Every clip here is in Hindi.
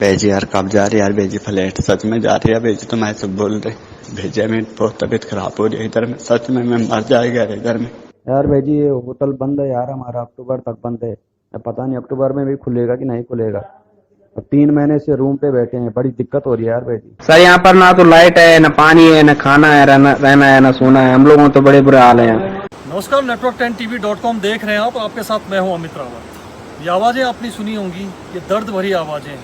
भेजी यार, कब जा रही यार भेजी फ्लैट? सच में जा रही है भेजी? तो मैं सब बोल रहे भेजा में बहुत तबीयत खराब हो रही है इधर में, सच में मैं मर जाएगा इधर में। यार भाई ये होटल बंद है यार, हमारा अक्टूबर तक बंद है। अब पता नहीं अक्टूबर में भी खुलेगा कि नहीं खुलेगा। अब 3 महीने से रूम पे बैठे हैं, बड़ी दिक्कत हो रही है यार भाई। सर यहाँ पर ना तो लाइट है, ना पानी है, ना खाना है, रहना है, ना सोना है। हम लोगों तो बड़े बुरे हाल हैं यहाँ। नमस्कार, network10tv.com देख रहे हैं आप। आपके साथ मैं हूं अमित रावत। ये आवाज़ें आपने सुनी होंगी, ये दर्द भरी आवाज़ें,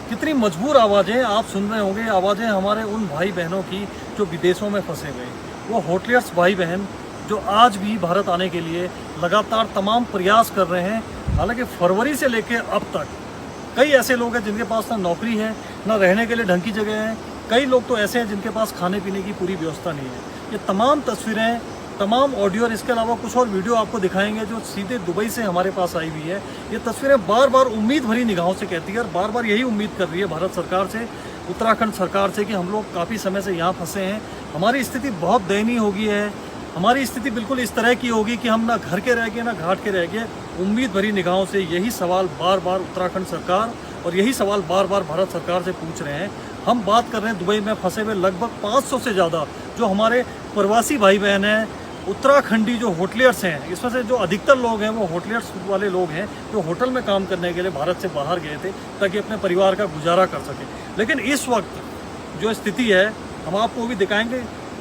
कितनी मजबूर आवाज़ें आप सुन रहे होंगे। आवाज़ें हमारे उन भाई बहनों की जो विदेशों में फंसे हुए, वो होटलियर्स भाई बहन जो आज भी भारत आने के लिए लगातार तमाम प्रयास कर रहे हैं। हालांकि फरवरी से लेकर अब तक कई ऐसे लोग हैं जिनके पास ना नौकरी है, ना रहने के लिए ढंग की जगह है। कई लोग तो ऐसे हैं जिनके पास खाने पीने की पूरी व्यवस्था नहीं है। ये तमाम तस्वीरें, तमाम ऑडियो और इसके अलावा कुछ और वीडियो आपको दिखाएंगे जो सीधे दुबई से हमारे पास आई हुई है। ये तस्वीरें बार बार उम्मीद भरी निगाहों से कहती है और बार बार यही उम्मीद कर रही है भारत सरकार से, उत्तराखंड सरकार से, कि हम लोग काफ़ी समय से यहाँ फंसे हैं, हमारी स्थिति बहुत दयनीय हो गई है, हमारी स्थिति बिल्कुल इस तरह की होगी कि हम ना घर के रह गए ना घाट के रह गए। उम्मीद भरी निगाहों से यही सवाल बार बार उत्तराखंड सरकार और यही सवाल बार बार भारत सरकार से पूछ रहे हैं। हम बात कर रहे हैं दुबई में फंसे हुए लगभग 500 से ज़्यादा जो हमारे प्रवासी भाई बहन हैं, उत्तराखंडी जो होटलियर्स हैं। इसमें से जो अधिकतर लोग हैं वो होटलियर्स वाले लोग हैं जो होटल में काम करने के लिए भारत से बाहर गए थे ताकि अपने परिवार का गुजारा कर सकें। लेकिन इस वक्त जो स्थिति है हम आपको वो भी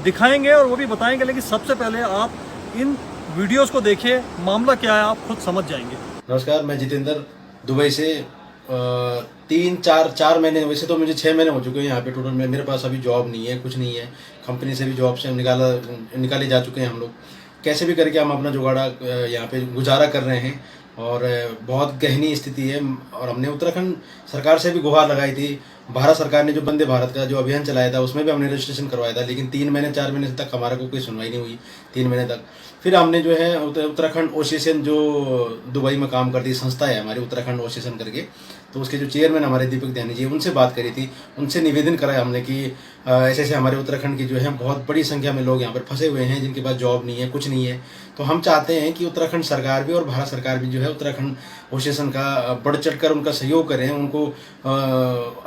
दिखाएंगे और वो भी बताएंगे। लेकिन सबसे पहले आप इन वीडियोस को देखिए, मामला क्या है आप खुद समझ जाएंगे। नमस्कार, मैं जितेंद्र दुबई से 4 महीने, वैसे तो मुझे 6 महीने हो चुके हैं यहाँ पे टोटल में। मेरे पास अभी जॉब नहीं है, कुछ नहीं है। कंपनी से भी जॉब से निकाले जा चुके हैं हम लोग। कैसे भी करके हम अपना जुगाड़ा यहाँ पे गुजारा कर रहे हैं और बहुत गहनी स्थिति है। और हमने उत्तराखंड सरकार से भी गुहार लगाई थी। भारत सरकार ने जो वंदे भारत का जो अभियान चलाया था उसमें भी हमने रजिस्ट्रेशन करवाया था, लेकिन 3 महीने 4 महीने तक हमारा को कोई सुनवाई नहीं हुई। 3 महीने तक फिर हमने जो है उत्तराखंड ओसिएशन जो दुबई में काम करती संस्था है हमारी, उत्तराखंड ओसिएशन करके, तो उसके जो चेयरमैन हमारे दीपक ध्यानी जी, उनसे बात करी थी। उनसे निवेदन कराया हमने कि ऐसे ऐसे हमारे उत्तराखंड की जो है बहुत बड़ी संख्या में लोग यहाँ पर फंसे हुए हैं जिनके पास जॉब नहीं है, कुछ नहीं है। तो हम चाहते हैं कि उत्तराखंड सरकार भी और भारत सरकार भी जो है उत्तराखंड ओसिएशन का बढ़ चढ़ कर उनका सहयोग करें। उनको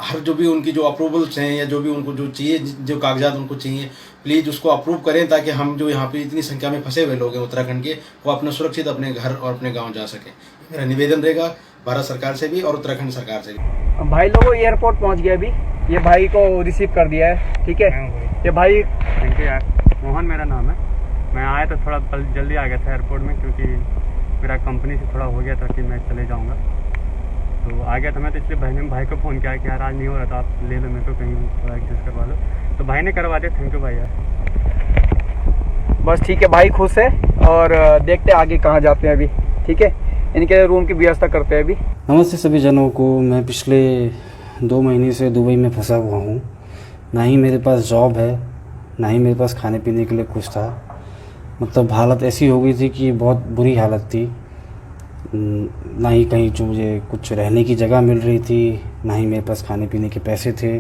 हर जो भी उनकी जो अप्रूवल्स हैं या जो भी उनको जो चाहिए, जो कागजात उनको चाहिए, प्लीज़ उसको अप्रूव करें ताकि हम जो यहाँ पे इतनी संख्या में फंसे हुए लोग हैं उत्तराखंड के, वो अपना सुरक्षित अपने घर और अपने गाँव जा सकें। मेरा निवेदन रहेगा भारत सरकार से भी और उत्तराखंड सरकार से भी। भाई लोगों एयरपोर्ट पहुँच गया अभी, ये भाई को रिसीव कर दिया है, ठीक है। ये भाई थैंक यू यार, मोहन मेरा नाम है। मैं आया तो थोड़ा जल्दी आ गया था एयरपोर्ट में, क्योंकि मेरा कंपनी से थोड़ा हो गया था कि मैं चले जाऊंगा, तो आ गया था मैं। तो इसलिए भाई को फ़ोन किया कि यार आज नहीं हो रहा था, आप ले लो मेरे को कहीं थोड़ा एडजस्ट करवा लो। तो भाई ने करवा दिया, थैंक यू भाई यार। बस ठीक है, भाई खुश है और देखते हैं आगे कहाँ जाते हैं अभी, ठीक है। इनके रूम की व्यवस्था करते हैं अभी। नमस्ते सभी जनों को। मैं पिछले 2 महीने से दुबई में फंसा हुआ हूँ। ना ही मेरे पास जॉब है, ना ही मेरे पास खाने पीने के लिए कुछ था। मतलब हालत ऐसी हो गई थी कि बहुत बुरी हालत थी। ना ही कहीं जो मुझे कुछ रहने की जगह मिल रही थी, ना ही मेरे पास खाने पीने के पैसे थे।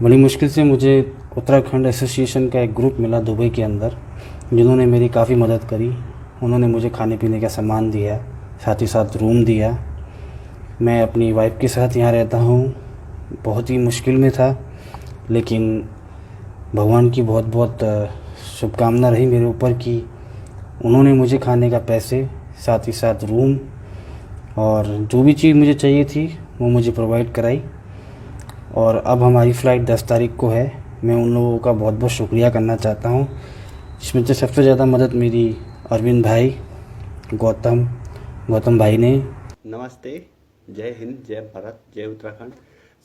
बड़ी मुश्किल से मुझे उत्तराखंड एसोसिएशन का एक ग्रुप मिला दुबई के अंदर, जिन्होंने मेरी काफ़ी मदद करी। उन्होंने मुझे खाने पीने का सामान दिया, साथ ही साथ रूम दिया। मैं अपनी वाइफ के साथ यहाँ रहता हूँ। बहुत ही मुश्किल में था, लेकिन भगवान की बहुत बहुत शुभकामना रही मेरे ऊपर कि उन्होंने मुझे खाने का पैसे, साथ ही साथ रूम और जो भी चीज़ मुझे चाहिए थी वो मुझे प्रोवाइड कराई। और अब हमारी फ़्लाइट 10 तारीख को है। मैं उन लोगों का बहुत बहुत शुक्रिया करना चाहता हूँ। इसमें से सबसे ज़्यादा मदद मेरी अरविंद भाई, गौतम भाई ने। नमस्ते, जय हिंद, जय भारत, जय उत्तराखंड।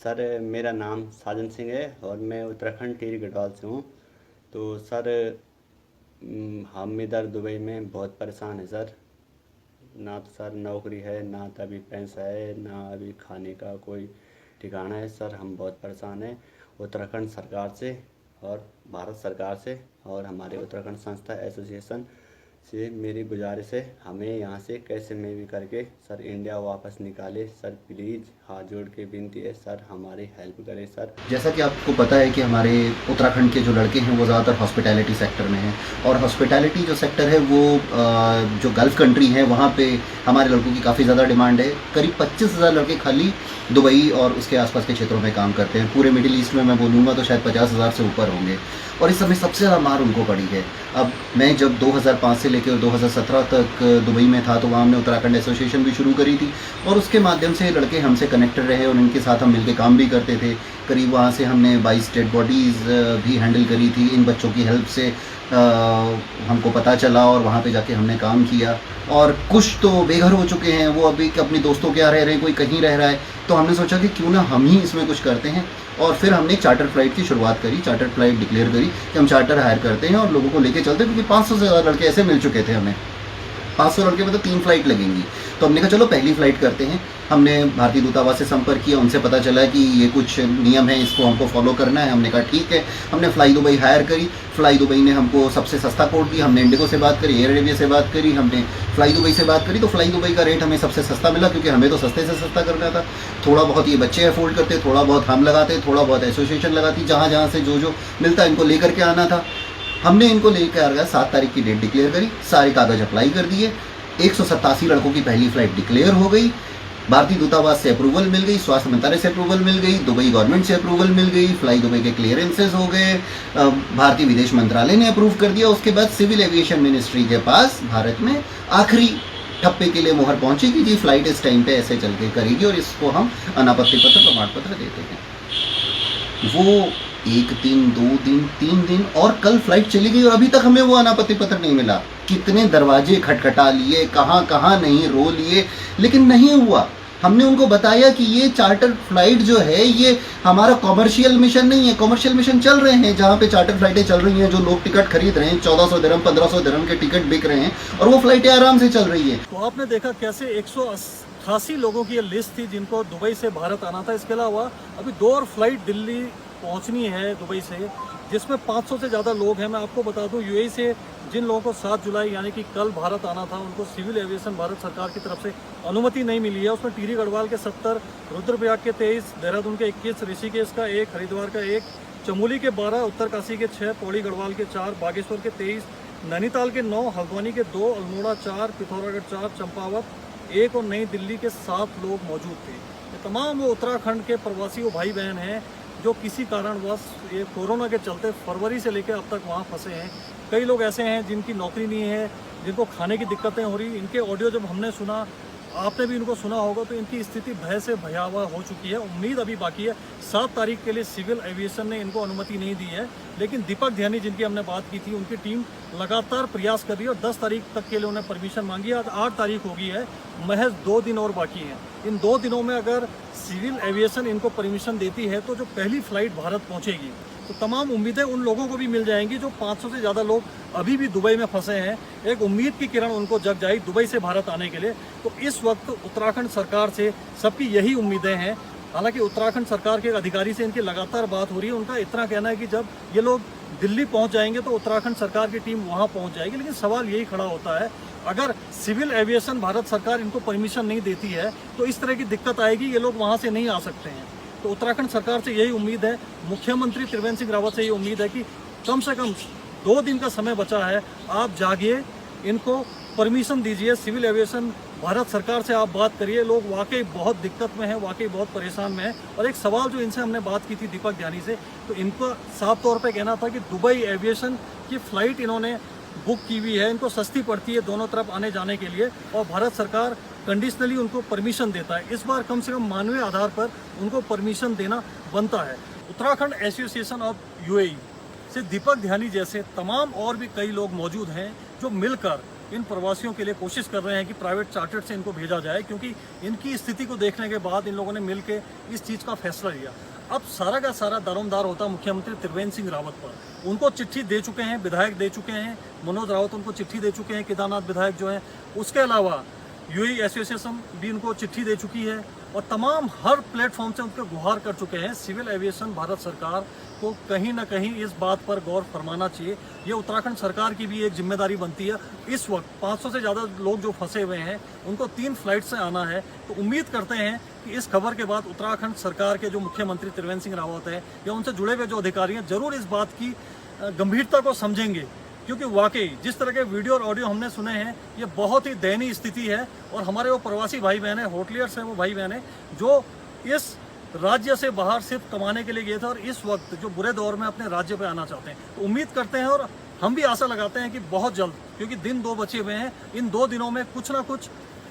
सर मेरा नाम साजन सिंह है और मैं उत्तराखंड टिहरी गढ़वाल से हूँ। तो सर हम इधर दुबई में बहुत परेशान हैं सर। ना तो सर नौकरी है, ना तो अभी पैसा है, ना अभी खाने का कोई ठिकाना है। सर हम बहुत परेशान हैं उत्तराखंड सरकार से और भारत सरकार से और हमारे उत्तराखंड संस्था एसोसिएशन से। मेरी गुजारिश है हमें यहाँ से कैसे में भी करके सर इंडिया वापस निकाले। सर प्लीज़ हाथ जोड़ के विनती है सर, हमारी हेल्प करें सर। जैसा कि आपको पता है कि हमारे उत्तराखंड के जो लड़के हैं वो ज़्यादातर हॉस्पिटैलिटी सेक्टर में हैं, और हॉस्पिटैलिटी जो सेक्टर है वो जो गल्फ़ कंट्री है वहाँ पे हमारे लड़कों की काफ़ी ज़्यादा डिमांड है। करीब 25,000 लड़के खाली दुबई और उसके आसपास के क्षेत्रों में काम करते हैं। पूरे मिडिल ईस्ट में मैं बोलूँगा तो शायद 50,000 से ऊपर होंगे, और इस समय सबसे ज़्यादा मार उनको पड़ी है। अब मैं जब 2005 से लेकर 2017 तक दुबई में था तो वहाँ हमने उत्तराखंड एसोसिएशन भी शुरू करी थी, और उसके माध्यम से लड़के हमसे कनेक्टेड रहे और उनके साथ हम मिलकर काम भी करते थे। करीब वहाँ से हमने 22 डेड बॉडीज़ भी हैंडल करी थी। इन बच्चों की हेल्प से हमको पता चला और वहाँ पे जाके हमने काम किया, और कुछ तो बेघर हो चुके हैं, वो अभी अपने दोस्तों के यहाँ रह रहे हैं, कोई कहीं रह रहा है। तो हमने सोचा कि क्यों ना हम ही इसमें कुछ करते हैं, और फिर हमने चार्टर फ्लाइट की शुरुआत करी। चार्टर फ्लाइट डिक्लेयर करी कि हम चार्टर हायर करते हैं और लोगों को लेके चलते हैं, क्योंकि 500 से ज़्यादा लड़के ऐसे मिल चुके थे हमें। 500 लड़के में तो 3 फ्लाइट लगेंगी, तो हमने कहा चलो पहली फ़्लाइट करते हैं। हमने भारतीय दूतावास से संपर्क किया, उनसे पता चला कि ये कुछ नियम है, इसको हमको फॉलो करना है। हमने कहा ठीक है। हमने फ्लाई दुबई हायर करी। फ्लाई दुबई ने हमको सबसे सस्ता कोड दिया। हमने इंडिगो से बात करी, एयर अरेबिया से बात करी, हमने फ्लाई दुबई से बात करी, तो फ्लाई दुबई का रेट हमें सबसे सस्ता मिला, क्योंकि हमें तो सस्ते से सस्ता करना था। थोड़ा बहुत ये बच्चे अफोर्ड करते, थोड़ा बहुत हम लगाते, थोड़ा बहुत एसोसिएशन लगाती, जहाँ से जो मिलता इनको लेकर के आना था। हमने इनको लेकर आ गया। 7 तारीख की डेट डिक्लेयर करी, सारे कागज़ अप्लाई कर दिए। 187 लड़कों की पहली फ़्लाइट डिक्लेयर हो गई। भारतीय दूतावास से अप्रूवल मिल गई, स्वास्थ्य मंत्रालय से अप्रूवल मिल गई, दुबई गवर्नमेंट से अप्रूवल मिल गई, फ्लाई दुबई के क्लियरेंसेस हो गए, भारतीय विदेश मंत्रालय ने अप्रूव कर दिया। उसके बाद सिविल एविएशन मिनिस्ट्री के पास भारत में आखिरी ठप्पे के लिए मोहर पहुंची कि जी फ्लाइट इस टाइम पे ऐसे चल के करेगी, और इसको हम अनापत्ति पत्र प्रमाण पत्र देते हैं। वो 1 दिन 2 दिन 3 दिन और कल फ्लाइट चली गई, और अभी तक हमें वो अनापत्ति पत्र नहीं मिला। कितने दरवाजे खटखटा लिए, कहाँ नहीं रो लिए, लेकिन नहीं हुआ। हमने उनको बताया कि ये चार्टर फ्लाइट जो है ये हमारा कॉमर्शियल मिशन नहीं है। कॉमर्शियल मिशन चल रहे हैं जहाँ पे चार्टर फ्लाइटें चल रही हैं, जो लोग टिकट खरीद रहे हैं, 1400 दिरहम 1500 दिरहम के टिकट बिक रहे हैं, और वो फ्लाइटें आराम से चल रही है। तो आपने देखा कैसे 188 लोगों की ये लिस्ट थी जिनको दुबई से भारत आना था। इसके अलावा अभी 2 और फ्लाइट दिल्ली पहुंचनी है दुबई से, जिसमें 500 से ज़्यादा लोग हैं। मैं आपको बता दूं, यूएई से जिन लोगों को 7 जुलाई यानी कि कल भारत आना था, उनको सिविल एविएशन भारत सरकार की तरफ से अनुमति नहीं मिली है। उसमें टिहरी गढ़वाल के 70, रुद्रप्रयाग के 23, देहरादून के 21, ऋषिकेश का 1, हरिद्वार का 1, चमोली के 12, उत्तरकाशी के 6, पौड़ी गढ़वाल के 4, बागेश्वर के 23, नैनीताल के 9, हल्द्वानी के 2, अल्मोड़ा 4, पिथौरागढ़ 4, चंपावत 1 और नई दिल्ली के 7 लोग मौजूद थे। ये तमाम वो उत्तराखंड के प्रवासी भाई बहन हैं जो किसी कारणवश ये कोरोना के चलते फरवरी से लेकर अब तक वहाँ फंसे हैं। कई लोग ऐसे हैं जिनकी नौकरी नहीं है, जिनको खाने की दिक्कतें हो रही। इनके ऑडियो जब हमने सुना, आपने भी इनको सुना होगा, तो इनकी स्थिति भय से भयावह हो चुकी है। उम्मीद अभी बाकी है। 7 तारीख के लिए सिविल एविएशन ने इनको अनुमति नहीं दी है, लेकिन दीपक ध्यानी जिनकी हमने बात की थी, उनकी टीम लगातार प्रयास कर रही है और 10 तारीख तक के लिए उन्हें परमिशन मांगी है। आज 8 तारीख हो गई है, महज 2 दिन और बाकी हैं। इन 2 दिनों में अगर सिविल एविएशन इनको परमिशन देती है तो जो पहली फ़्लाइट भारत पहुँचेगी तो तमाम उम्मीदें उन लोगों को भी मिल जाएंगी जो 500 से ज़्यादा लोग अभी भी दुबई में फंसे हैं। एक उम्मीद की किरण उनको जग जाएगी दुबई से भारत आने के लिए। तो इस वक्त उत्तराखंड सरकार से सबकी यही उम्मीदें हैं। हालांकि उत्तराखंड सरकार के अधिकारी से इनकी लगातार बात हो रही है। उनका इतना कहना है कि जब ये लोग दिल्ली पहुंच जाएंगे तो उत्तराखंड सरकार की टीम वहां पहुंच जाएगी। लेकिन सवाल यही खड़ा होता है, अगर सिविल एविएशन भारत सरकार इनको परमिशन नहीं देती है तो इस तरह की दिक्कत आएगी, ये लोग वहाँ से नहीं आ सकते हैं। तो उत्तराखंड सरकार से यही उम्मीद है, मुख्यमंत्री त्रिवेंद्र सिंह रावत से यही उम्मीद है कि कम से कम 2 दिन का समय बचा है, आप जागिए, इनको परमिशन दीजिए। सिविल एविएशन भारत सरकार से आप बात करिए। लोग वाकई बहुत दिक्कत में हैं, वाकई बहुत परेशान में हैं। और एक सवाल जो इनसे हमने बात की थी दीपक ध्यानी से, तो इनको साफ तौर पे कहना था कि दुबई एविएशन की फ़्लाइट इन्होंने बुक की हुई है, इनको सस्ती पड़ती है दोनों तरफ आने जाने के लिए, और भारत सरकार कंडीशनली उनको परमिशन देता है। इस बार कम से कम मानवीय आधार पर उनको परमिशन देना बनता है। उत्तराखंड एसोसिएशन ऑफ यूएई से दीपक ध्यानी जैसे तमाम और भी कई लोग मौजूद हैं जो मिलकर इन प्रवासियों के लिए कोशिश कर रहे हैं कि प्राइवेट चार्टर से इनको भेजा जाए, क्योंकि इनकी स्थिति को देखने के बाद इन लोगों ने मिलकर इस चीज़ का फैसला लिया। अब सारा का सारा दारोमदार होता मुख्यमंत्री त्रिवेंद्र सिंह रावत पर। उनको चिट्ठी दे चुके हैं, विधायक दे चुके हैं, मनोज रावत उनको चिट्ठी दे चुके हैं, केदारनाथ विधायक जो हैं। उसके अलावा यूएई एसोसिएशन भी उनको चिट्ठी दे चुकी है, और तमाम हर प्लेटफॉर्म से उनको गुहार कर चुके हैं। सिविल एविएशन भारत सरकार को कहीं ना कहीं इस बात पर गौर फरमाना चाहिए। ये उत्तराखंड सरकार की भी एक जिम्मेदारी बनती है। इस वक्त 500 से ज़्यादा लोग जो फंसे हुए हैं उनको 3 फ्लाइट से आना है। तो उम्मीद करते हैं कि इस खबर के बाद उत्तराखंड सरकार के जो मुख्यमंत्री त्रिवेंद्र सिंह रावत है या उनसे जुड़े हुए जो अधिकारी हैं ज़रूर इस बात की गंभीरता को समझेंगे, क्योंकि वाकई जिस तरह के वीडियो और ऑडियो हमने सुने हैं ये बहुत ही दयनीय स्थिति है। और हमारे वो प्रवासी भाई बहन हैं, होटलियर्स हैं वो भाई बहन हैं जो इस राज्य से बाहर सिर्फ कमाने के लिए गए थे और इस वक्त जो बुरे दौर में अपने राज्य पे आना चाहते हैं। तो उम्मीद करते हैं और हम भी आशा लगाते हैं कि बहुत जल्द, क्योंकि दिन 2 बचे हुए हैं, इन 2 दिनों में कुछ ना कुछ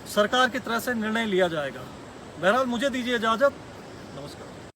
सरकार की तरफ से निर्णय लिया जाएगा। बहरहाल मुझे दीजिए इजाज़त, नमस्कार।